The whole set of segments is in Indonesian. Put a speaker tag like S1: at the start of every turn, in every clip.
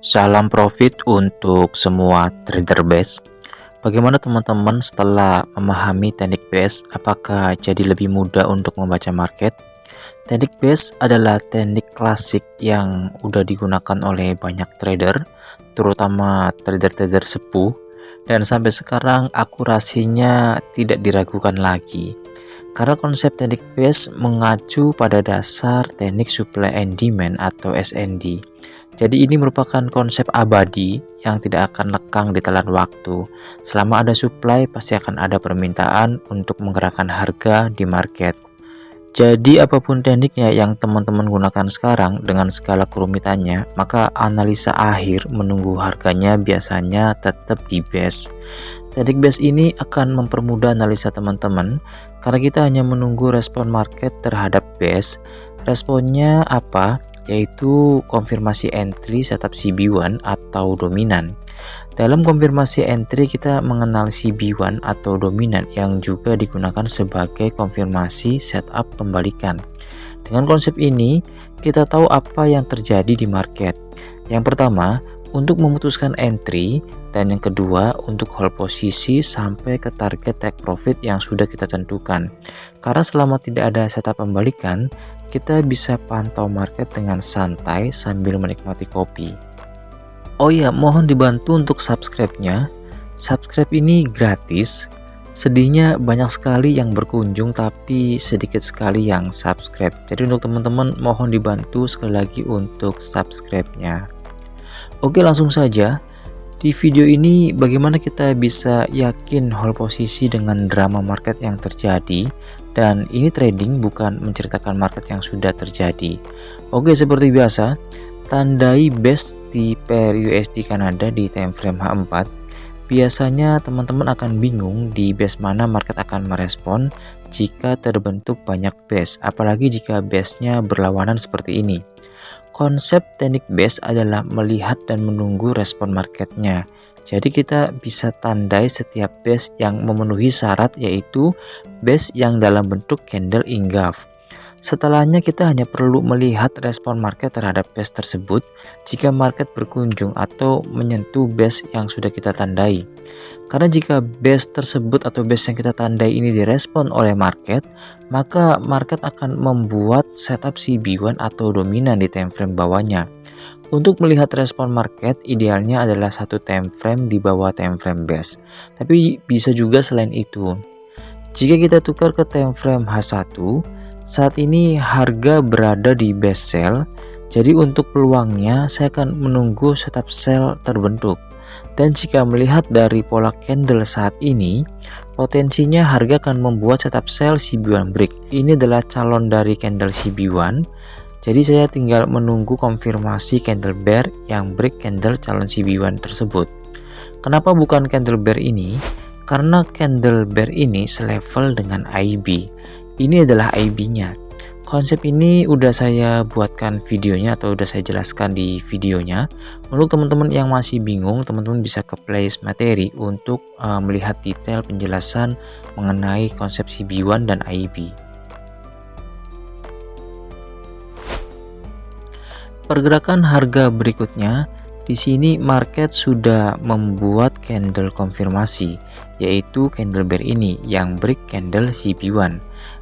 S1: Salam profit untuk semua trader base. Bagaimana teman-teman setelah memahami teknik base, apakah jadi lebih mudah untuk membaca market? Teknik base adalah teknik klasik yang udah digunakan oleh banyak trader, terutama trader-trader sepuh, dan sampai sekarang akurasinya tidak diragukan lagi. Karena konsep teknik base mengacu pada dasar teknik supply and demand atau SND. Jadi ini merupakan konsep abadi yang tidak akan lekang ditelan waktu. Selama ada supply, pasti akan ada permintaan untuk menggerakkan harga di market. Jadi apapun tekniknya yang teman-teman gunakan sekarang dengan segala kerumitannya, maka analisa akhir menunggu harganya biasanya tetap di base. Teknik base ini akan mempermudah analisa teman-teman karena kita hanya menunggu respon market terhadap base. Responnya apa? Yaitu konfirmasi entry setup CB1 atau dominan. Dalam konfirmasi entry kita mengenal CB1 atau dominan yang juga digunakan sebagai konfirmasi setup pembalikan. Dengan konsep ini, kita tahu apa yang terjadi di market. Yang pertama, untuk memutuskan entry, dan yang kedua, untuk hold posisi sampai ke target take profit yang sudah kita tentukan. Karena selama tidak ada setup pembalikan, kita bisa pantau market dengan santai sambil menikmati kopi. Oh ya, mohon dibantu untuk subscribe-nya. Subscribe ini gratis. Sedihnya banyak sekali yang berkunjung tapi sedikit sekali yang subscribe. Jadi untuk teman-teman mohon dibantu sekali lagi untuk subscribe-nya. Oke, langsung saja. Di video ini bagaimana kita bisa yakin hold posisi dengan drama market yang terjadi, dan ini trading bukan menceritakan market yang sudah terjadi. Oke, seperti biasa, tandai base di pair USD Kanada di time frame H4. Biasanya teman-teman akan bingung di base mana market akan merespon jika terbentuk banyak base, apalagi jika base-nya berlawanan seperti ini. Konsep teknik base adalah melihat dan menunggu respon marketnya. Jadi kita bisa tandai setiap base yang memenuhi syarat, yaitu base yang dalam bentuk candle engulf. Setelahnya kita hanya perlu melihat respon market terhadap base tersebut jika market berkunjung atau menyentuh base yang sudah kita tandai. Karena jika base tersebut atau base yang kita tandai ini direspon oleh market, maka market akan membuat setup CB1 atau dominan di time frame bawahnya. Untuk melihat respon market, idealnya adalah satu time frame di bawah time frame base. Tapi bisa juga selain itu. Jika kita tukar ke time frame H1, saat ini harga berada di base sell. Jadi untuk peluangnya saya akan menunggu setup sell terbentuk. Dan jika melihat dari pola candle saat ini, potensinya harga akan membuat setup sell CB1 break. Ini adalah calon dari candle CB1. Jadi saya tinggal menunggu konfirmasi candle bear yang break candle calon CB1 tersebut. Kenapa bukan candle bear ini? Karena candle bear ini selevel dengan IB. Ini adalah IB-nya. Konsep ini udah saya buatkan videonya atau udah saya jelaskan di videonya. Untuk teman-teman yang masih bingung, teman-teman bisa ke playlist materi untuk melihat detail penjelasan mengenai konsep CB1 dan IB. Pergerakan harga berikutnya, di sini market sudah membuat candle konfirmasi, yaitu candle bear ini yang break candle CB1.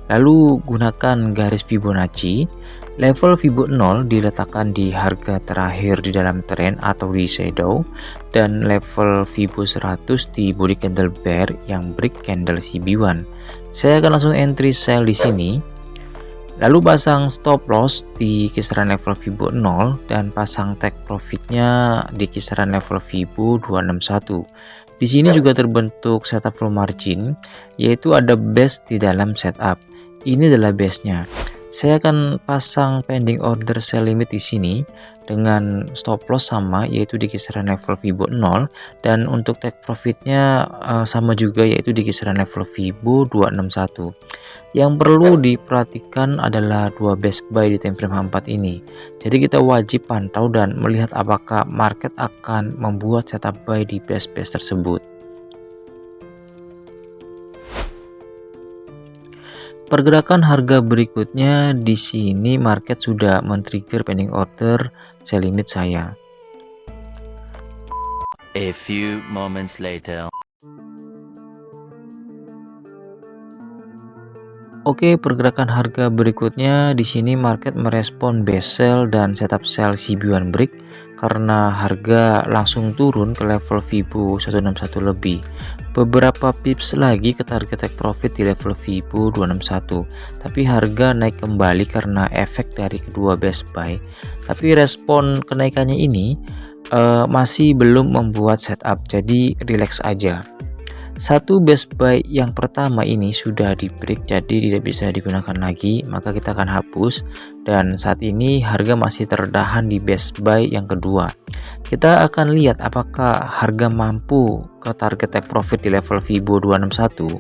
S1: Lalu gunakan garis Fibonacci. Level Fibo 0 diletakkan di harga terakhir di dalam tren atau di shadow, dan level Fibo 100 di body candle bear yang break candle CB1. Saya akan langsung entry sell di sini. Lalu pasang stop loss di kisaran level Fibo 0 dan pasang take profitnya di kisaran level Fibo 261. Di sini juga terbentuk setup flow margin, yaitu ada base di dalam setup. Ini adalah base-nya. Saya akan pasang pending order sell limit di sini dengan stop loss sama, yaitu di kisaran level Fibo 0, dan untuk take profitnya sama juga, yaitu di kisaran level Fibo 261. Yang perlu diperhatikan adalah dua base buy di time frame H4 ini. Jadi kita wajib pantau dan melihat apakah market akan membuat setup buy di base-base tersebut. Pergerakan harga berikutnya, di sini market sudah men-trigger pending order sell limit saya.
S2: A few moments later.
S1: Oke, pergerakan harga berikutnya di sini market merespon base sell dan setup sell CB1 break karena harga langsung turun ke level Fibo 161 lebih. Beberapa pips lagi ke target take profit di level Fibo 261. Tapi harga naik kembali karena efek dari kedua best buy. Tapi respon kenaikannya ini masih belum membuat setup, jadi relax aja. Satu best buy yang pertama ini sudah di break, jadi tidak bisa digunakan lagi, maka kita akan hapus. Dan saat ini harga masih tertahan di best buy yang kedua. Kita akan lihat apakah harga mampu ke target take profit di level Fibo 261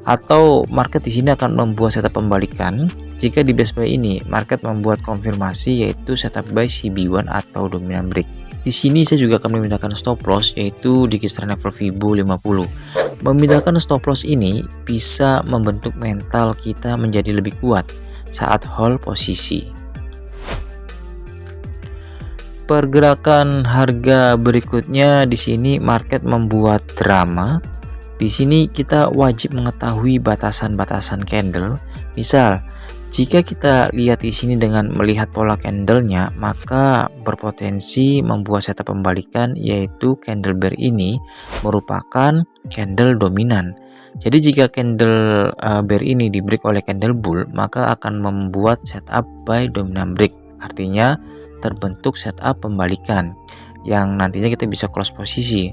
S1: atau market di sini akan membuat setup pembalikan. Jika di best buy ini market membuat konfirmasi yaitu setup buy CB1 atau dominant break. Di sini saya juga akan memindahkan stop loss yaitu di kisaran level Fibo 50. Memindahkan stop loss ini bisa membentuk mental kita menjadi lebih kuat saat hold posisi. Pergerakan harga berikutnya di sini market membuat drama. Di sini kita wajib mengetahui batasan-batasan candle. Misal, jika kita lihat di sini dengan melihat pola candlenya, maka berpotensi membuat setup pembalikan, yaitu candle bear ini merupakan candle dominan. Jadi jika candle bear ini di break oleh candle bull, maka akan membuat setup buy dominant break. Artinya terbentuk setup pembalikan yang nantinya kita bisa close posisi.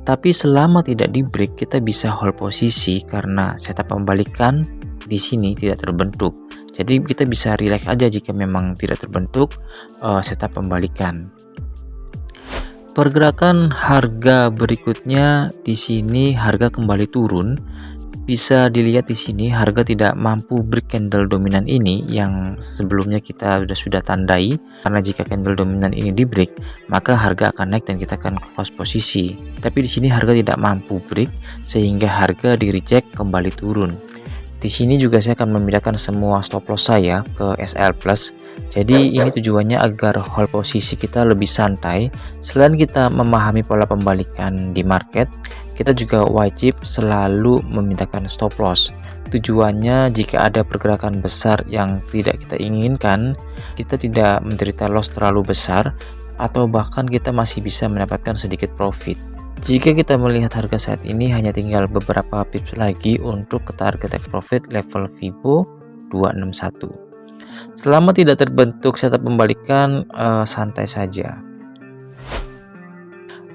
S1: Tapi selama tidak di break, kita bisa hold posisi karena setup pembalikan di sini tidak terbentuk. Jadi kita bisa relax aja jika memang tidak terbentuk setup pembalikan. Pergerakan harga berikutnya di sini harga kembali turun. Bisa dilihat di sini harga tidak mampu break candle dominan ini yang sebelumnya kita sudah tandai, karena jika candle dominan ini di break maka harga akan naik dan kita akan close posisi. Tapi di sini harga tidak mampu break sehingga harga di reject kembali turun. Di sini juga saya akan memindahkan semua stop loss saya ke SL Plus. Jadi ini tujuannya agar hold posisi kita lebih santai. Selain kita memahami pola pembalikan di market, kita juga wajib selalu memindahkan stop loss. Tujuannya jika ada pergerakan besar yang tidak kita inginkan, kita tidak menderita loss terlalu besar atau bahkan kita masih bisa mendapatkan sedikit profit. Jika kita melihat harga saat ini hanya tinggal beberapa pips lagi untuk ke target take profit level Fibo 261. Selama tidak terbentuk setup pembalikan, santai saja.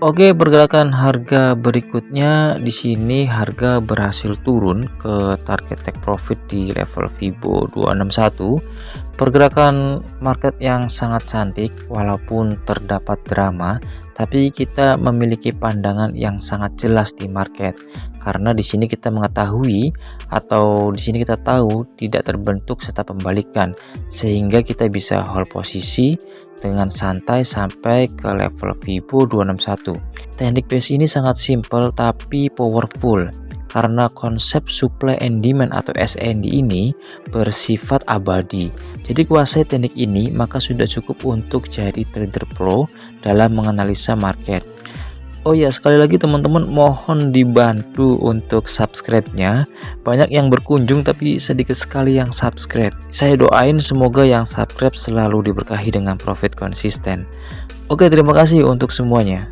S1: Oke, pergerakan harga berikutnya di sini harga berhasil turun ke target take profit di level Fibo 261. Pergerakan market yang sangat cantik walaupun terdapat drama, tapi kita memiliki pandangan yang sangat jelas di market. Karena di sini kita mengetahui atau di sini kita tahu tidak terbentuk setup pembalikan sehingga kita bisa hold posisi dengan santai sampai ke level Fibo 261. Teknik base ini sangat simple tapi powerful karena konsep supply and demand atau SND ini bersifat abadi. Jadi kuasai teknik ini maka sudah cukup untuk jadi trader pro dalam menganalisa market. Oh ya, sekali lagi teman-teman mohon dibantu untuk subscribe-nya. Banyak yang berkunjung tapi sedikit sekali yang subscribe. Saya doain semoga yang subscribe selalu diberkahi dengan profit konsisten. Oke, terima kasih untuk semuanya.